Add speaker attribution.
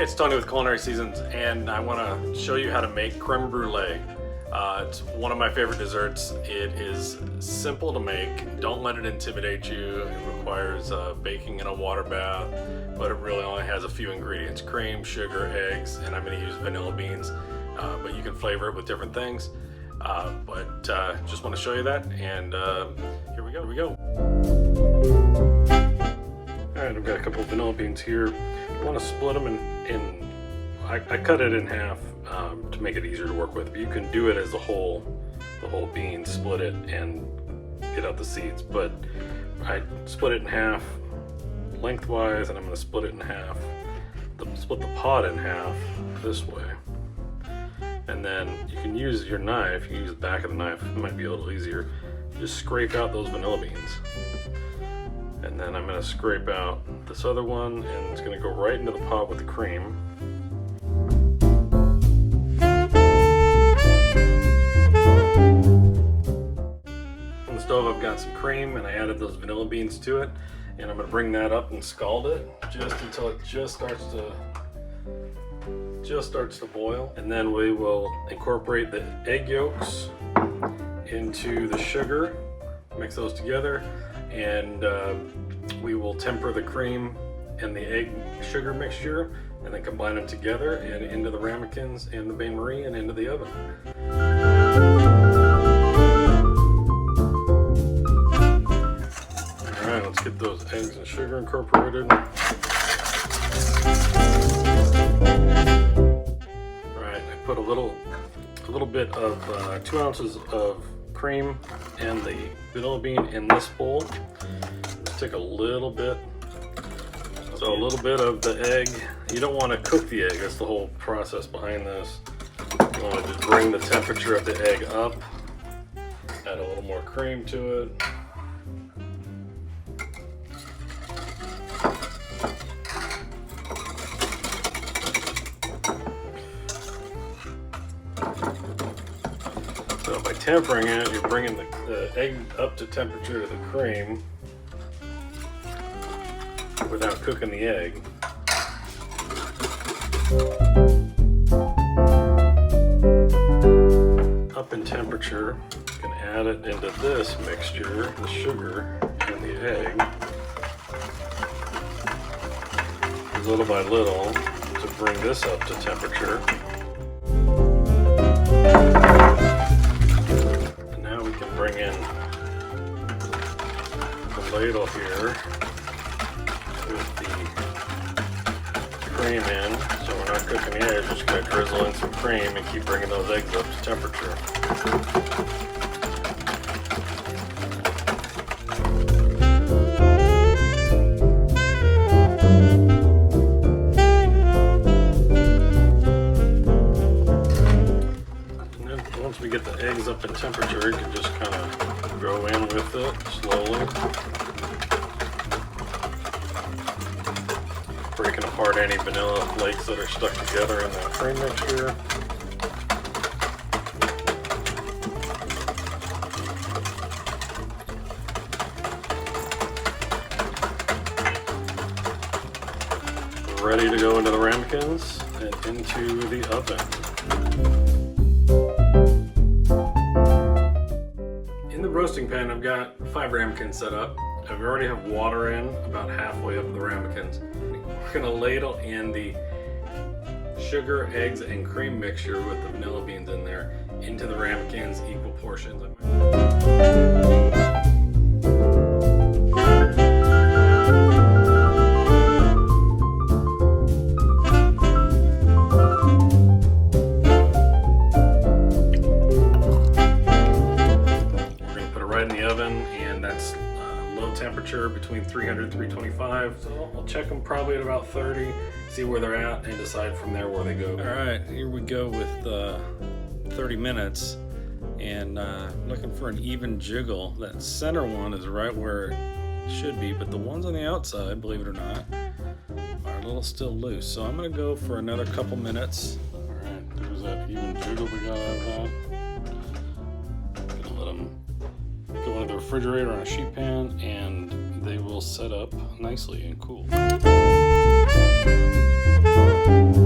Speaker 1: it's Tony with Culinary Seasons, and I want to show you how to make creme brulee. It's one of my favorite desserts. It is simple to make. Don't let it intimidate you. It requires baking in a water bath, but it really only has a few ingredients: cream, sugar, eggs, and I'm going to use vanilla beans, but you can flavor it with different things. Just want to show you that, and here we go. Alright, I've got a couple of vanilla beans here. I want to split them I cut it in half to make it easier to work with, but you can do it as the whole bean, split it and get out the seeds. But I split it in half lengthwise, and I'm going to split it in half, split the pod in half this way. And then you can use your knife, you can use the back of the knife, it might be a little easier. Just scrape out those vanilla beans. And then I'm going to scrape out this other one, and it's going to go right into the pot with the cream. On the stove I've got some cream, and I added those vanilla beans to it, and I'm going to bring that up and scald it just until it just starts to boil. And then we will incorporate the egg yolks into the sugar, mix those together, and we will temper the cream and the egg sugar mixture, and then combine them together and into the ramekins and the bain-marie and into the oven. Alright, let's get those eggs and sugar incorporated. Put a little bit of 2 ounces of cream and the vanilla bean in this bowl. Let's take a little bit of the egg. You don't want to cook the egg, that's the whole process behind this. You want to just bring the temperature of the egg up, add a little more cream to it. So by tempering it, you're bringing the egg up to temperature of the cream without cooking the egg. Up in temperature, you can add it into this mixture, the sugar and the egg, little by little, to bring this up to temperature. Bring in the ladle here with the cream in, so we're not cooking the eggs, just going to drizzle in some cream and keep bringing those eggs up to temperature. Once we get the eggs up in temperature, you can just kind of go in with it slowly, breaking apart any vanilla flakes that are stuck together in that cream mixture. We're ready to go into the ramekins and into the oven. Roasting pan, I've got 5 ramekins set up. I already have water in about halfway up the ramekins. We're going to ladle in the sugar, eggs, and cream mixture with the vanilla beans in there into the ramekins, equal portions. In the oven, and that's low temperature between 300 and 325, so I'll check them probably at about 30, see where they're at, and decide from there where they go. Alright, here we go with 30 minutes, and looking for an even jiggle. That center one is right where it should be, but the ones on the outside, believe it or not, are a little still loose, so I'm going to go for another couple minutes. Alright, there's that even jiggle we got out of that. Gonna let them go into the refrigerator on a sheet pan, and they will set up nicely and cool. you.